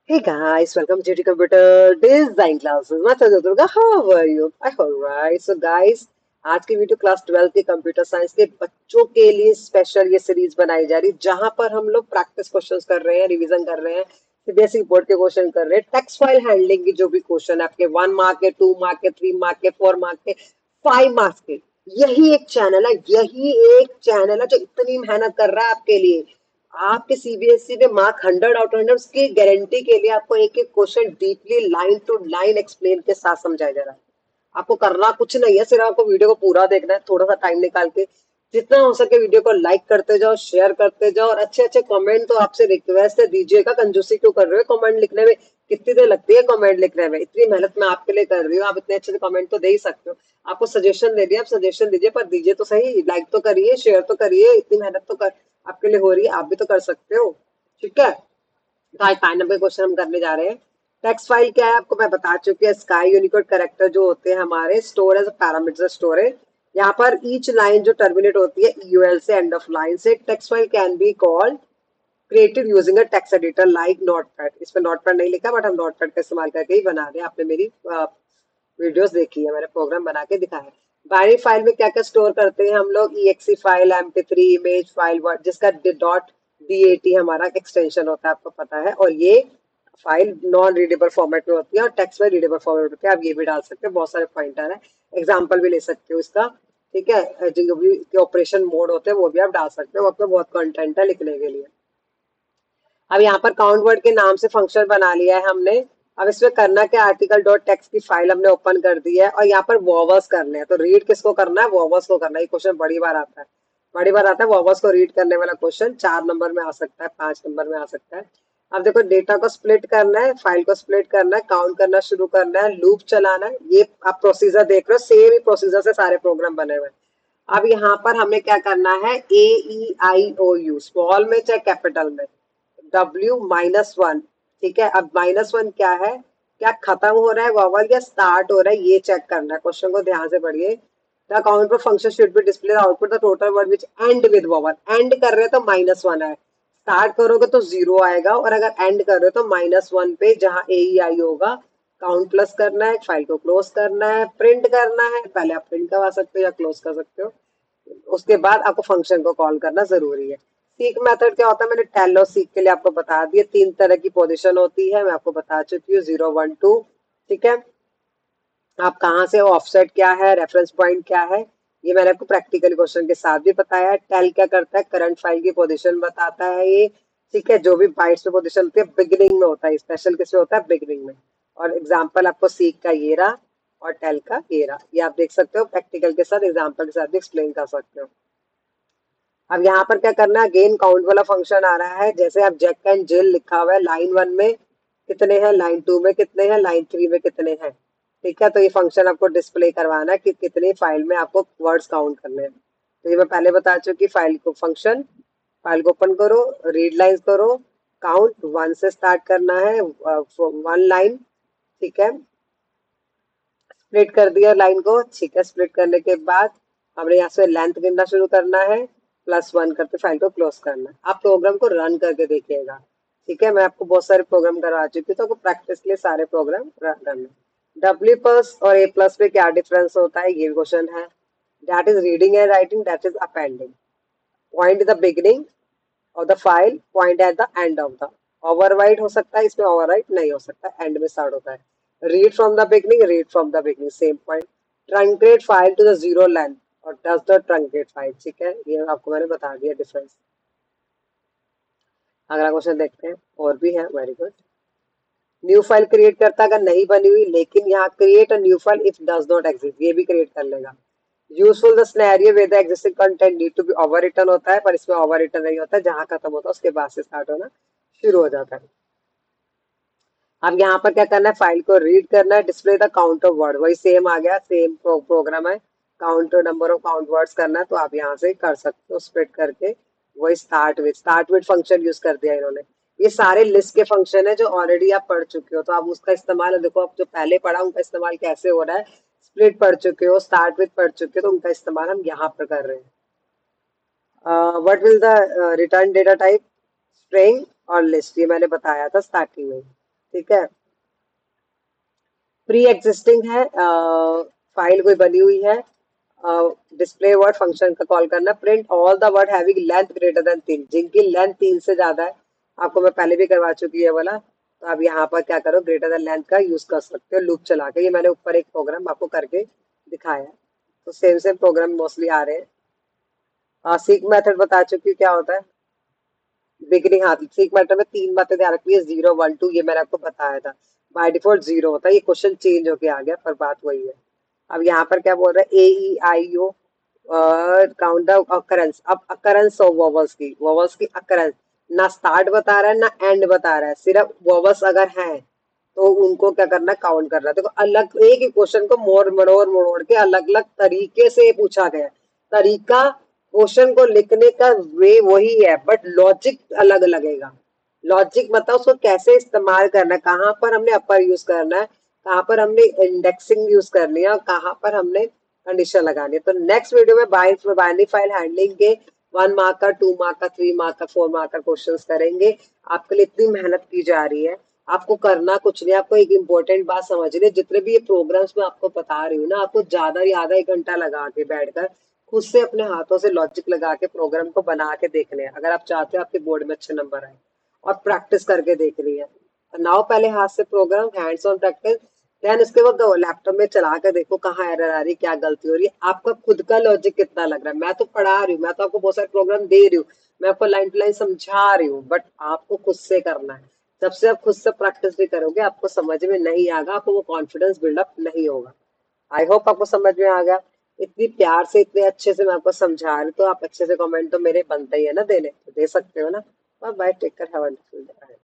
Hey guys, welcome to GT Computer Design Classes. मैं सजो Durga, how are you? I alright. So guys, आज की video class 12 के computer science के बच्चों के लिए स्पेशल ये सीरीज बनाई जा रही है जहां पर हम लोग प्रैक्टिस क्वेश्चंस कर रहे हैं, रिवीजन कर रहे हैं, सीबीएसई बोर्ड के क्वेश्चन कर रहे हैं, टेक्स्ट फाइल हैंडलिंग की जो भी क्वेश्चन है आपके 1 मार्क के, 2 मार्क के, 3 मार्क के, 4 मार्क के, 5 मार्क्स के, यही एक चैनल है जो इतनी मेहनत कर रहा है आपके लिए। आपके सीबीएसई में मार्क 100 आउट ऑफ 100 की गारंटी के लिए आपको एक एक question deeply line to line explain के साथ समझाया जा रहा है। आपको करना कुछ नहीं है, सिर्फ आपको वीडियो को पूरा देखना है, थोड़ा सा टाइम निकाल के जितना हो सके वीडियो को लाइक करते जाओ, शेयर करते जाओ और अच्छे अच्छे कमेंट। तो आपसे रिक्वेस्ट है, दीजिएगा। कंजूसी क्यों कर रहे हो कमेंट लिखने में? कितनी देर लगती है कमेंट लिखने में? इतनी मेहनत मैं आपके लिए कर रही हूँ, आप इतने अच्छे से कमेंट तो दे ही सकते हो। आपको सजेशन दे दिया, आप सजेशन दीजिए, पर दीजिए तो सही, लाइक तो करिए, शेयर तो करिए। इतनी मेहनत तो कर आपके लिए हो रही है, आप भी तो कर सकते हो। ठीक है, तो आज 5 नंबर क्वेश्चन हम करने जा रहे हैं। टेक्स्ट फाइल क्या है आपको मैं बता चुकी है। स्काई यूनिकोड कैरेक्टर जो होते हैं हमारे, स्टोर एज पैरामीटर स्टोरेज। यहाँ पर ईच लाइन जो टर्मिनेट होती है यूएल से, एंड ऑफ लाइन से, text file can be called created using a text editor like notepad. इसमें नोटपैड नहीं लिखा, बट हम नोटपैड का इस्तेमाल करके ही बना रहे हैं। आपने मेरी वीडियोस देखी है, मैंने प्रोग्राम बना के दिखाया है। बाइनरी फाइल में क्या क्या स्टोर करते हैं हम लोग? EXE file, MP3, image file, word, जिसका डॉट डीएटी हमारा एक्सटेंशन होता है, आपको पता है। और ये फाइल नॉन रीडेबल फॉर्मेट में होती है और टेक्स्ट में रीडेबल फॉर्मेट होती है। आप ये भी डाल सकते हो, बहुत सारे पॉइंटर है, एग्जाम्पल भी ले सकते हो इसका। ठीक है, जो भी ऑपरेशन मोड होते हैं वो भी आप डाल सकते हो, आपको बहुत कंटेंट है लिखने के लिए। अब यहाँ पर काउंट वर्ड के नाम से फंक्शन बना लिया है हमने। अब इसमें करना क्या, आर्टिकल डॉट टेक्स्ट की फाइल हमने ओपन कर दी है और यहाँ पर वॉवर्स करने हैं। तो रीड किसको करना है? वॉवर्स को करना है। ये क्वेश्चन बड़ी बार आता है, बड़ी बार आता है वॉवर्स को रीड करने वाला क्वेश्चन। 4 नंबर में आ सकता है, 5 नंबर में आ सकता है। अब देखो, डेटा को स्प्लिट करना है, फाइल को स्प्लिट करना है, काउंट करना शुरू करना है, लूप चलाना है। ये आप प्रोसीजर देख रहे हो, सेम ही प्रोसीजर से सारे प्रोग्राम बने हुए हैं। अब यहाँ पर हमें क्या करना है, AEIOU स्मॉल में चाहे कैपिटल में, W-1। ठीक है, अब -1 क्या है? क्या खत्म हो रहा है वॉवल या स्टार्ट हो रहा है, ये चेक करना है। क्वेश्चन को ध्यान से पढ़िए। द काउंट पर function should be display output the total word which and with vowel. And कर रहे हो तो -1 है, स्टार्ट करोगे तो 0 आएगा, और अगर एंड कर रहे हो तो -1 पे जहां ए ई आई होगा काउंट प्लस करना है, फाइल को क्लोज करना है, प्रिंट करना है। पहले आप प्रिंट करवा सकते हो या क्लोज कर सकते हो, उसके बाद आपको फंक्शन को कॉल करना जरूरी है। सीक मेथड क्या होता है, मैंने टेल और सीक के लिए आपको बता दिया। 3 तरह की पोजीशन होती है, मैं आपको बता चुकी हूँ, 0, 1, 2। ठीक है, आप कहाँ से, ऑफसेट क्या है, रेफरेंस पॉइंट क्या है, ये मैंने आपको प्रैक्टिकल क्वेश्चन के साथ भी बताया है। टेल क्या करता है, करंट फाइल की पोजीशन बताता है ये। ठीक है, जो भी बाइट्स में पोजीशन होती है बिगिनिंग में होता है, स्पेशल किसमें होता है, बिगिनिंग में। और एग्जाम्पल आपको सीक का ये रहा और टेल का ये रहा, ये आप देख सकते हो, प्रैक्टिकल के साथ एग्जाम्पल के साथ भी एक्सप्लेन कर सकते हो। अब यहाँ पर क्या करना है, गेन काउंट वाला फंक्शन आ रहा है। जैसे आप जैक एंड जिल लिखा हुआ है, लाइन 1 में कितने हैं, लाइन 2 में कितने हैं, लाइन 3 में कितने हैं। ठीक है, तो ये फंक्शन आपको डिस्प्ले करवाना है कि कितनी फाइल में आपको वर्ड्स काउंट करने हैं। तो ये मैं पहले बता चुकी, फाइल को फंक्शन, फाइल को ओपन करो, रीड लाइंस करो, काउंट 1 से स्टार्ट करना है, 1 लाइन। ठीक है, स्प्लिट कर दिया लाइन को। ठीक है, स्प्लिट करने के बाद हमने यहाँ से लेंथ गिनना शुरू करना है, +1 करके फाइल को क्लोज करना है। आप प्रोग्राम को रन करके देखिएगा। ठीक है, मैं आपको बहुत सारे प्रोग्राम करवा चुकी हूँ, तो आपको प्रैक्टिस के लिए सारे प्रोग्राम रन करना है। W प्लस और A प्लस पे क्या डिफरेंस होता है, ये क्वेश्चन है। That is reading and writing, that is appending. Point the beginning of the file, point at the end of the. Overwrite हो सकता है, इसमें ओवरराइट नहीं हो सकता, एंड में स्टार्ट होता है। Read from the beginning, read from the beginning, same point. Truncate file to the zero length और डज द ट्रंकेट फाइल। ठीक है, ये आपको मैंने बता दिया डिफरेंस। अगला क्वेश्चन देखते हैं, और भी है, very good. New file create करता अगर नहीं बनी हुई, लेकिन यहाँ create a new file if does not exist, ये भी क्रिएट कर लेगा। Useful the scenario where the existing content need to be overwritten होता है, पर इसमें ओवर रिटन नहीं होता है, जहां खत्म होता है उसके बाद से स्टार्ट होना शुरू हो जाता है। अब यहाँ पर क्या करना है, फाइल को रीड करना है, display the count of word, वही सेम आ गया, सेम प्रोग्राम है। Count number of count words करना है, तो आप यहाँ से कर सकते हो स्प्लिट करके। वही स्टार्ट विद फंक्शन यूज कर दिया इन्होंने। ये सारे लिस्ट के फंक्शन है जो ऑलरेडी आप पढ़ चुके हो, तो आप उसका इस्तेमाल देखो, आप जो पहले पढ़ा उनका इस्तेमाल कैसे हो रहा है। स्प्लिट पढ़ चुके हो, स्टार्ट विद पढ़ चुके हो, तो उनका इस्तेमाल हम यहाँ पर कर रहे हैं। What will the return data type, string और लिस्ट, ये मैंने बताया था स्टार्टिंग में। ठीक है। प्री एग्जिस्टिंग है, फाइल कोई बनी हुई है, डिस्प्ले वर्ड फंक्शन का कॉल करना, print all the word having length greater than 3, जिनकी लेंथ 3 से ज्यादा है, आपको मैं पहले भी करवा चुकी है वाला, तो आप यहाँ पर क्या करो, ग्रेटर देन लेंथ का यूज कर सकते हो लूप चला के। ये मैंने ऊपर एक प्रोग्राम आपको करके दिखाया है, तो सेम सेम प्रोग्राम मोस्टली आ रहे हैं। सीक मेथड बता चुकी हूँ क्या होता है। बिगनिंग, हाँ, सीक मेथड में 3 बातें ध्यान रखनी है, 0 1 2, ये मैंने आपको बताया था। बाय डिफॉल्ट 0 होता है, ये क्वेश्चन चेंज होके आ गया, पर बात वही है। अब यहाँ पर क्या बोल रहा है, AEIO काउंट द अकरेंस। अब अकरेंस ऑफ वॉवल्स की, वॉवल्स की अकरेंस, ना स्टार्ट बता रहा है ना एंड बता रहा है, सिर्फ वॉवल्स अगर हैं तो उनको क्या करना है, काउंट करना है। देखो अलग एक ही क्वेश्चन को मरोड़ मरोड़ के अलग अलग तरीके से पूछा गया है। तरीका क्वेश्चन को लिखने का वे वही है, बट लॉजिक अलग लगेगा। लॉजिक मतलब उसको कैसे इस्तेमाल करना है, कहाँ पर हमने अपर यूज करना है, कहाँ पर हमने इंडेक्सिंग यूज करनी है, और कहाँ पर हमने कंडीशन लगानी है। तो नेक्स्ट वीडियो में बाइनरी फाइल हैंडलिंग के 1 मार्क का, 2 मार्क का, 3 मार्क का, 4 मार्क का क्वेश्चन करेंगे। आपके लिए इतनी मेहनत की जा रही है, आपको करना कुछ नहीं, आपको एक इम्पोर्टेंट बात समझनी है। जितने भी ये प्रोग्राम्स मैं आपको बता रही हूँ ना, आपको ज्यादा ही आधा 1 घंटा लगा के बैठकर खुद से अपने हाथों से लॉजिक लगा के प्रोग्राम को बना के देखने हैं, अगर आप चाहते हो आपके बोर्ड में अच्छे नंबर आए, और प्रैक्टिस करके देखनी है। बनाओ पहले हाथ से program, hands on practice, then उसके बाद लैपटॉप में चला कर देखो कहाँ एरर आ रही है, क्या गलती हो रही है, आपका खुद का लॉजिक कितना लग रहा है। मैं तो पढ़ा रही हूँ, मैं तो आपको बहुत सारे प्रोग्राम दे रही हूँ, मैं आपको लाइन टू लाइन समझा रही हूँ, बट आपको खुद से करना है। जब से आप खुद से प्रैक्टिस भी करोगे, आपको समझ में नहीं आएगा, आपको वो कॉन्फिडेंस बिल्डअप नहीं होगा। आई होप आपको समझ में आ गया। इतनी प्यार से, इतने अच्छे से मैं आपको समझा रही, तो आप अच्छे से कमेंट तो मेरे बनते ही है ना देने, तो दे सकते हो ना। Bye bye, take care, have a wonderful day.